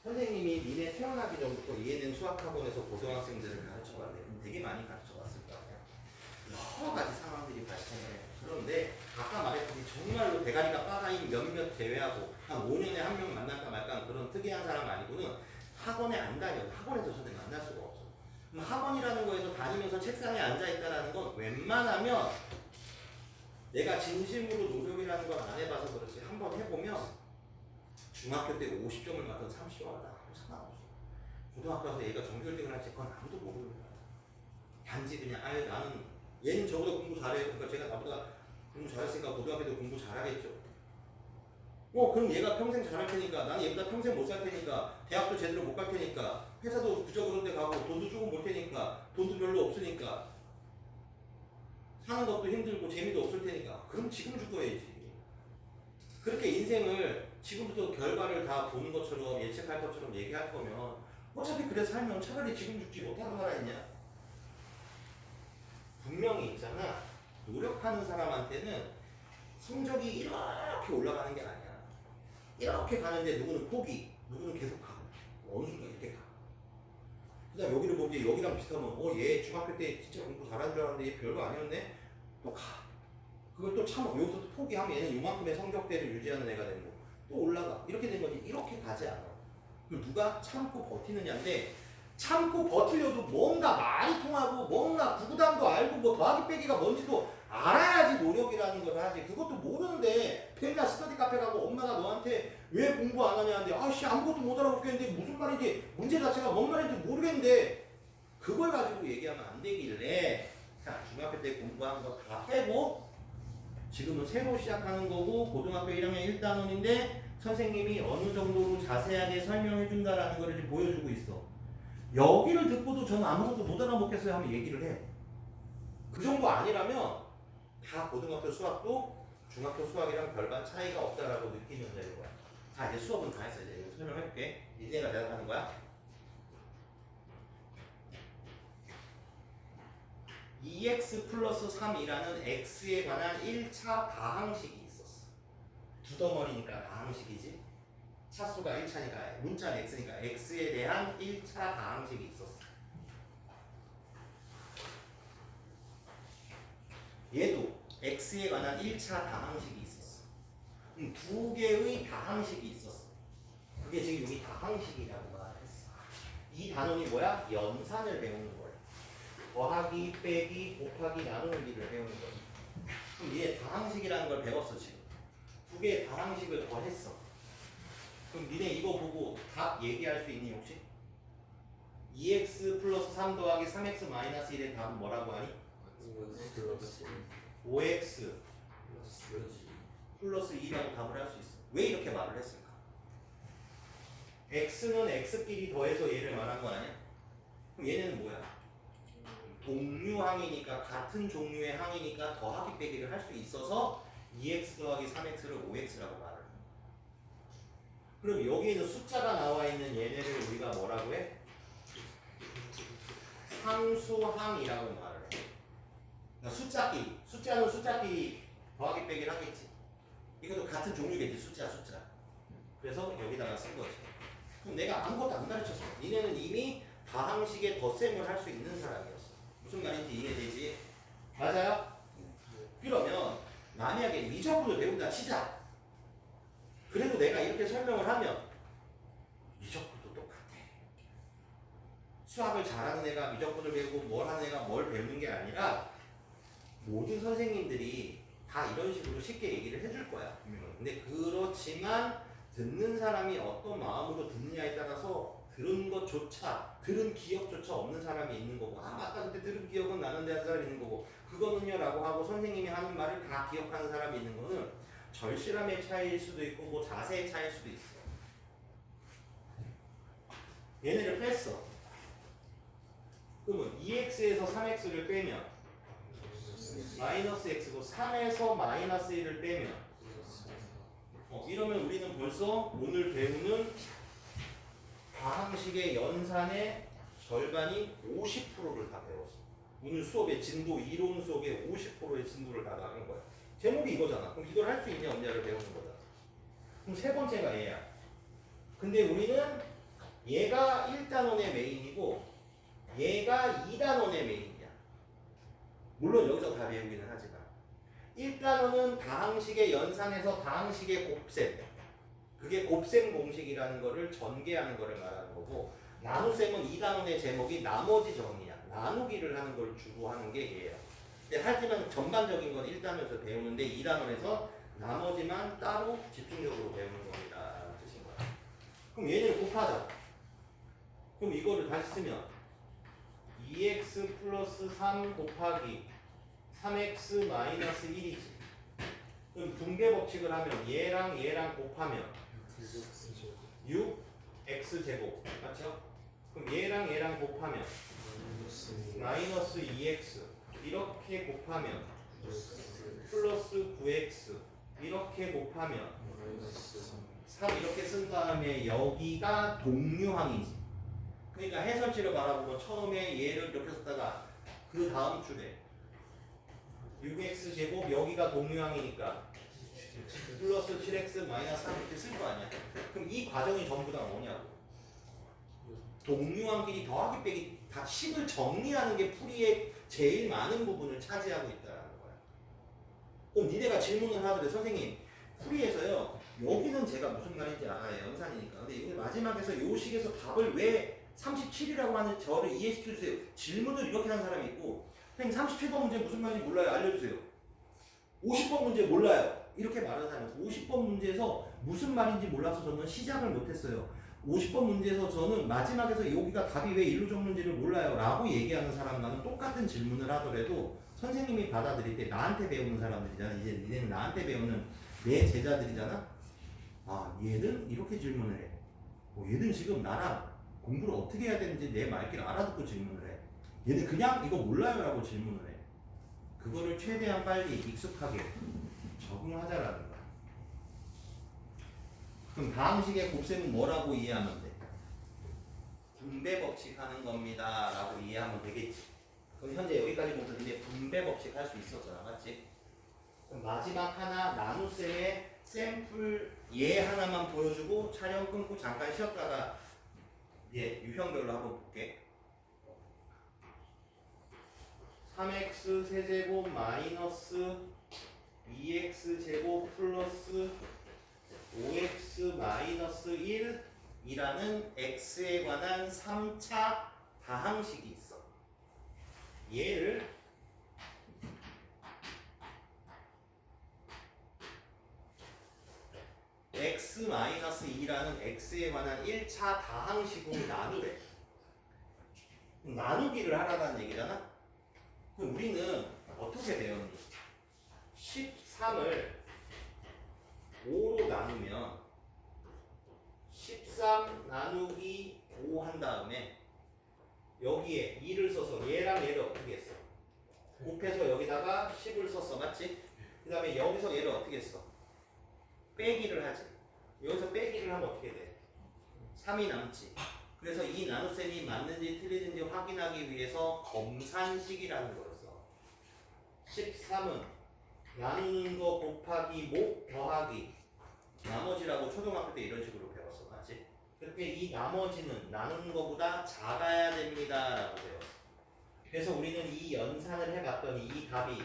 선생님이 니네 태어나기 전부터 이해된 수학학원에서 고등학생들을 가르쳐봤네. 되게 많이 가르쳐봤을 거 아니야. 여러 가지 상황들이 발생해. 그런데 아까 말했듯이 정말로 대가리가 빠가인 몇몇 제외하고 한 5년에 한 명 만날까 말까 그런 특이한 사람 아니고는 학원에 안 다녀도 학원에서 전혀 만날 수가 없어. 학원이라는 거에서 다니면서 책상에 앉아있다는 건 웬만하면 내가 진심으로 노력이라는 걸 안 해봐서 그렇지 한번 해보면 중학교 때 50점을 맞던 30점을 맞아 아무 상관없어. 고등학교 가서 얘가 정규 1등을 할지 그건 아무도 모르는 거야. 단지 그냥 나는 얘는 저보다 공부 잘해. 그러니까 제가 나보다 공부 잘했으니까 고등학교 때 공부 잘하겠죠. 그럼 얘가 평생 잘할 테니까 나는 얘보다 평생 못 살 테니까 대학도 제대로 못 갈 테니까 회사도 그저 그런 데 가고 돈도 조금 벌 테니까 돈도 별로 없으니까 사는 것도 힘들고 재미도 없을 테니까 그럼 지금 죽어야지. 그렇게 인생을 지금부터 결과를 다 보는 것처럼 예측할 것처럼 얘기할 거면 어차피 그래 살면 차라리 지금 죽지 못하고 살아있냐. 분명히 있잖아. 노력하는 사람한테는 성적이 이렇게 올라가는 게 아니야. 이렇게 가는데 누구는 포기, 누구는 계속 가. 어느 순간 이렇게 가. 그 다음 여기를 보면 여기랑 비슷하면 얘 중학교 때 진짜 공부 잘하는 줄 알았는데 얘 별거 아니었네? 또 가. 그걸 또 참아. 여기서 또 포기하면 얘는 요만큼의 성적대를 유지하는 애가 되는 거. 또 올라가. 이렇게 된 거지. 이렇게 가지 않아. 그럼 누가 참고 버티느냐인데 참고 버티려도 뭔가 말이 통하고 뭔가 구구단도 알고 뭐 더하기 빼기가 뭔지도 알아야지 노력이라는 걸 하지. 그것도 모르는데 맨날 스터디 카페 가고 엄마가 너한테 왜 공부 안 하냐는데 아씨 아무것도 못 알아먹겠는데 무슨 말인지 문제 자체가 뭔 말인지 모르겠는데 그걸 가지고 얘기하면 안 되길래 자 중학교 때 공부한 거 다 빼고 지금은 새로 시작하는 거고 고등학교 1학년 1단원인데 선생님이 어느 정도로 자세하게 설명해 준다라는 걸 이제 보여주고 있어. 여기를 듣고도 저는 아무것도 못 알아먹겠어요 하면 얘기를 해. 그 정도 아니라면 다 고등학교 수학도 중학교 수학이랑 별반 차이가 없다라고 느끼면 되는 거야. 자, 이제 수업은 다 했어. 이제 설명해볼게. 이제 내가 대답하는 거야. 2x 플러스 3이라는 x에 관한 1차 다항식이 있었어. 두 덩어리니까 다항식이지. 차수가 1차니까 문자는 x니까 x에 대한 1차 다항식이 있었어. 얘도 x에 관한 1차 다항식이 있었어. 두 개의 다항식이 있었어. 그게 지금 여기 다항식이라고 말했어. 이 단원이 뭐야? 연산을 배우는 거야. 더하기, 빼기, 곱하기, 나누기를 배우는 거야. 그럼 얘 다항식이라는 걸 배웠어 지금. 두 개의 다항식을 더했어. 그럼 니네 이거 보고 답 얘기할 수 있니 혹시? 2x 플러스 3 더하기 3x 마이너스 1의 답은 뭐라고 하니? 5x 플러스 2라고 답을 할 수 있어. 왜 이렇게 말을 했을까? x는 x끼리 더해서 얘를 말한 거 아니야? 그럼 얘는 뭐야? 동류항이니까 같은 종류의 항이니까 더하기 빼기를 할 수 있어서 2x 더하기 3x를 5x라고 말을 해. 그럼 여기에는 숫자가 나와 있는 얘네를 우리가 뭐라고 해? 상수항이라고 말을 해. 그러니까 숫자끼리, 숫자는 숫자끼리 더하기 빼기를 하겠지. 이것도 같은 종류겠지, 숫자. 그래서 여기다가 쓴 거지. 그럼 내가 아무것도 안 가르쳤어. 니네는 이미 다항식의 덧셈을 할 수 있는 사람이었어. 무슨 말인지 이해되지? 맞아요? 그러면 만약에 미적분을 배운다 치자. 그래도 내가 이렇게 설명을 하면 미적분도 똑같아. 수학을 잘하는 애가 미적분을 배우고 뭘 하는 애가 뭘 배우는 게 아니라 모든 선생님들이 다 이런 식으로 쉽게 얘기를 해줄 거야. 근데 그렇지만 듣는 사람이 어떤 마음으로 듣느냐에 따라서 들은 것조차, 들은 기억조차 없는 사람이 있는 거고, 아 맞다 그때 들은 기억은 나는데 한 사람이 있는 거고, 그거는요 라고 하고 선생님이 하는 말을 다 기억하는 사람이 있는 거는 절실함의 차이일 수도 있고 뭐 자세의 차이일 수도 있어. 얘네를 뺐어. 그러면 2x에서 3x를 빼면 마이너스 x고 3에서 마이너스 1을 빼면 이러면 우리는 벌써 오늘 배우는 다항식의 연산의 절반이 50%를 다 배웠어. 오늘 수업의 진도, 이론 수업의 50%의 진도를 다 나간 거야. 제목이 이거잖아. 그럼 이걸 할 수 있냐 없냐를 배우는 거잖아. 그럼 세 번째가 얘야. 근데 우리는 얘가 1단원의 메인이고 얘가 2단원의 메인이야. 물론 여기서 다 배우기는 하지만 1단원은 다항식의 연산에서 다항식의 곱셈, 그게 곱셈 공식이라는 거를 전개하는 거를 말하는 거고, 나눗셈은 2단원의 제목이 나머지 정리야. 나누기를 하는 걸 주로 하는 게 얘야. 근데 하지만 전반적인 건 1단원에서 배우는데 2단원에서 나머지만 따로 집중적으로 배우는 겁니다. 뜻인 거야. 그럼 얘네를 곱하자. 그럼 이거를 다시 쓰면 2x 플러스 3 곱하기 3x 마이너스 1이지. 그럼 분배 법칙을 하면 얘랑 곱하면 6x제곱 맞죠? 그럼 얘랑 곱하면 마이너스 2x 이렇게 곱하면 플러스 9x 이렇게 곱하면 3 이렇게 쓴 다음에 여기가 동류항이지. 그러니까 해설지를 바라보면 처음에 얘를 이렇게 썼다가 그 다음 줄에 6x제곱 여기가 동류항이니까 플러스 7x 마이너스 3 이렇게 쓸 거 아니야. 그럼 이 과정이 전부 다 뭐냐고. 동류항끼리 더하기 빼기 다 식을 정리하는 게 풀이의 제일 많은 부분을 차지하고 있다는 거야. 그럼 니네가 질문을 하더래. 선생님 풀이에서요 여기는 제가 무슨 말인지 알아요. 연산이니까. 근데 여기 마지막에서 요 식에서 답을 왜 37이라고 하는 저를 이해시켜주세요. 질문을 이렇게 하는 사람이 있고, 선생님 37번 문제 무슨 말인지 몰라요. 알려주세요. 50번 문제 몰라요. 이렇게 말하는 사람은 50번 문제에서 무슨 말인지 몰라서 저는 시작을 못했어요. 50번 문제에서 저는 마지막에서 여기가 답이 왜 일로 적는지를 몰라요 라고 얘기하는 사람과는 똑같은 질문을 하더라도 선생님이 받아들일 때 나한테 배우는 사람들이잖아. 이제 니네는 나한테 배우는 내 제자들이잖아. 아 얘는 이렇게 질문을 해. 얘는 지금 나랑 공부를 어떻게 해야 되는지 내 말귀를 알아듣고 질문을 해. 얘는 그냥 이거 몰라요 라고 질문을 해. 그거를 최대한 빨리 익숙하게 적응하자라는 거야. 그럼 다음 식의 곱셈은 뭐라고 이해하면 돼? 분배 법칙 하는 겁니다 라고 이해하면 되겠지. 그럼 현재 여기까지 보면 이제 분배 법칙 할 수 있었잖아, 맞지? 그럼 마지막 하나 나눗셈의 샘플 예 하나만 보여주고 촬영 끊고 잠깐 쉬었다가 예 유형별로 한번 볼게. 3x 세제곱 마이너스 2x 제곱 플러스 5x 마이너스 1이라는 x에 관한 3차 다항식이 있어. 얘를 x-2라는 x에 관한 1차 다항식으로 나누래. 나누기를 하라는 얘기잖아. 그럼 우리는 어떻게 배웠니? 13을 5로 나누면 13 나누기 5 한 다음에 여기에 2를 써서 얘랑 얘를 어떻게 했어? 곱해서 여기다가 10을 썼어, 맞지? 그 다음에 여기서 얘를 어떻게 했어? 빼기를 하지. 여기서 빼기를 하면 어떻게 돼? 3이 남지. 그래서 이 나눗셈이 맞는지 틀리는지 확인하기 위해서 검산식이라는 걸 써. 13은 나누는 거 곱하기 목 더하기 나머지라고 초등학교 때 이런 식으로 배웠어, 맞지? 그렇게 이 나머지는 나누는 것보다 작아야 됩니다 라고 배웠어. 그래서 우리는 이 연산을 해봤더니 이 답이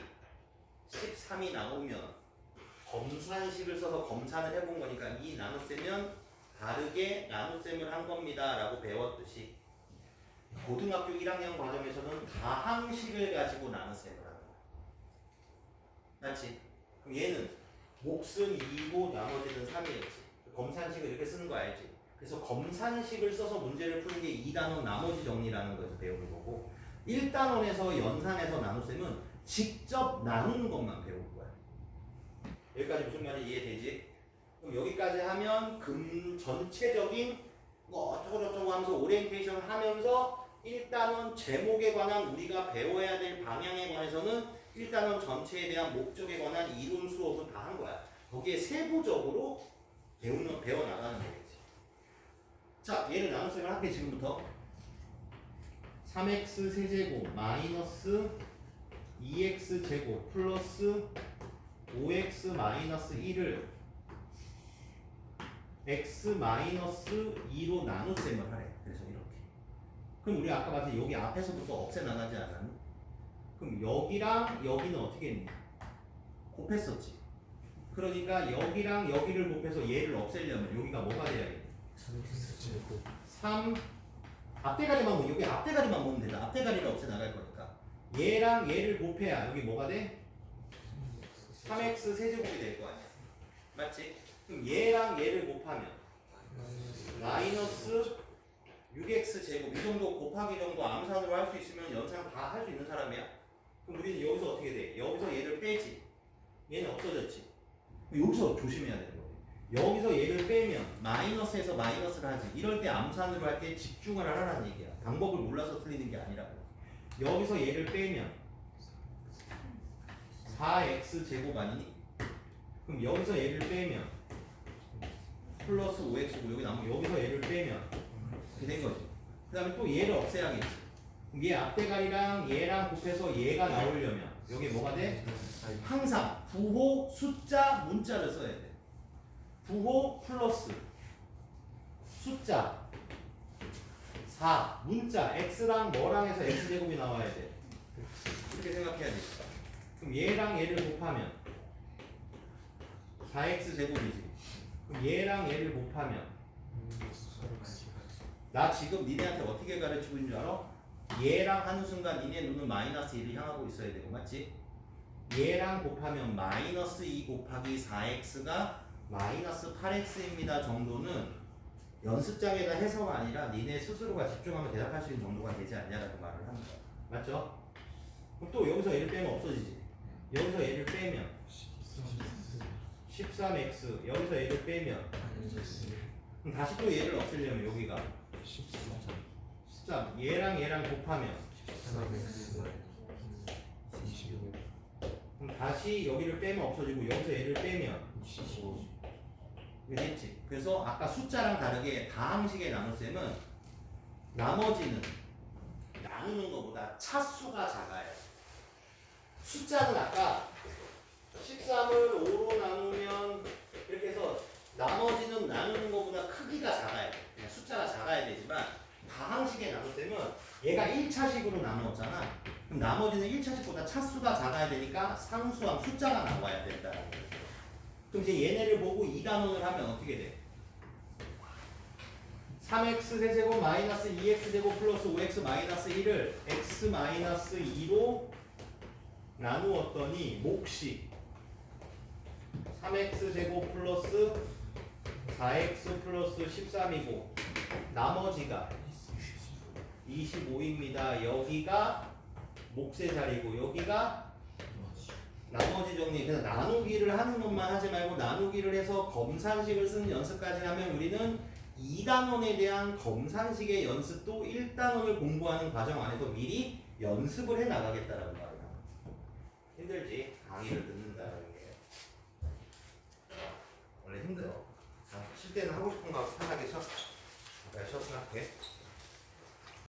13이 나오면 검산식을 써서 검산을 해본 거니까 이 나눗셈은 다르게 나눗셈을 한 겁니다 라고 배웠듯이 고등학교 1학년 과정에서는 다항식을 가지고 나눗셈을 하는 거야. 맞지? 그럼 얘는 몫은 2고 나머지는 3이었지. 검산식을 이렇게 쓰는 거 알지? 그래서 검산식을 써서 문제를 푸는 게 2단원 나머지 정리라는 거에서 배우는 거고 1단원에서 연산해서 나눗셈은 직접 나누는 것만 배우는 거야. 여기까지 무슨 말인지 이해되지? 그럼 여기까지 하면 전체적인 뭐 어쩌고저쩌고 하면서 오리엔테이션 하면서 1단원 제목에 관한 우리가 배워야 될 방향에 관해서는 1단원 전체에 대한 목적에 관한 이론 수업은 다 한 거야. 거기에 세부적으로 배워나가는 거겠지. 자, 얘를 나눗셈을 할게 지금부터. 3x 세제곱 마이너스 2x 제곱 플러스 5x 마이너스 1을 x 마이너스 2로 나눗셈을 하래. 그래서 이렇게. 그럼 우리 아까 봤지 여기 앞에서부터 없애 나가지 않았니? 그럼 여기랑 여기는 어떻게 했니? 곱했었지. 그러니까 여기랑 여기를 곱해서 얘를 없애려면 여기가 뭐가 돼야겠니? 3 앞대가리만 보면 여기 앞대가리만 보면 되잖아. 앞대가리를 없애 나갈 거니까 얘랑 얘를 곱해야 여기 뭐가 돼? 3x 세제곱이 될 거 아니야. 맞지? 그럼 얘랑 얘를 곱하면 마이너스 6x 제곱 이 정도 곱하기 정도 암산으로 할 수 있으면 연산 다 할 수 있는 사람이야. 그럼 우리는 여기서 어떻게 돼? 여기서 얘를 빼지. 얘는 없어졌지. 여기서 조심해야 되는 거야. 여기서 얘를 빼면 마이너스에서 마이너스를 하지. 이럴 때 암산으로 할 때 집중을 하라는 얘기야. 방법을 몰라서 틀리는 게 아니라고. 여기서 얘를 빼면 4x 제곱 아니니? 그럼 여기서 얘를 빼면 플러스 5x고 여기 남은 여기서 얘를 빼면 이렇게 된 거지. 그 다음에 또 얘를 없애야겠지. 그럼 얘 앞대가리랑 얘랑 곱해서 얘가 나오려면 여기 뭐가 돼? 항상 부호 숫자 문자를 써야 돼. 부호 플러스 숫자 4 문자 x랑 뭐랑 해서 x제곱이 나와야 돼. 이렇게 생각해야 돼. 그럼 얘랑 얘를 곱하면 4x 제곱이지. 그럼 얘랑 얘를 곱하면 나 지금 니네한테 어떻게 가르치고 있는 줄 알아? 얘랑 하는 순간 니네 눈은 마이너스 1을 향하고 있어야 되고 맞지? 얘랑 곱하면 마이너스 2 곱하기 4x가 마이너스 8x입니다 정도는 연습장에다 해서가 아니라 니네 스스로가 집중하면 대답할 수 있는 정도가 되지 않냐라고 말을 하는 거야. 맞죠? 그럼 또 여기서 얘를 빼면 없어지지. 여기서 얘를 빼면 13x 여기서 얘를 빼면 그럼 다시 또 얘를 없애려면 여기가 13. 얘랑 곱하면 그럼 다시 여기를 빼면 없어지고 여기서 얘를 빼면 이해됐지? 그래서 아까 숫자랑 다르게 다항식의 나눗셈은 나머지는 나누는 것보다 차수가 작아요. 숫자는 아까 13을 5로 나누면 이렇게 해서 나머지는 나누는 것보다 크기가 작아요. 그냥 숫자가 작아야 되지만 다항식의 나눗셈은 얘가 1차식으로 나누었잖아. 그럼 나머지는 1차식보다 차수가 작아야 되니까 상수항 숫자가 나와야 된다는 거예요. 그럼 이제 얘네를 보고 2단원을 하면 어떻게 돼? 3x 세제곱 마이너스 2x 제곱 플러스 5x 마이너스 1을 x 마이너스 2로 나누었더니 몫이 3x 제곱 플러스 4x 플러스 13이고 나머지가 25입니다. 여기가 몫의 자리고 여기가 나머지 정리. 그래서 나누기를 하는 것만 하지 말고 나누기를 해서 검산식을 쓰는 연습까지 하면 우리는 2단원에 대한 검산식의 연습도 1단원을 공부하는 과정 안에서 미리 연습을 해 나가겠다라는 말이야. 힘들지? 강의를 듣는다는 게 원래 힘들어. 쉴 때는 하고 싶은 거 편하게 쉬어. 내가 쉬었으면 할게.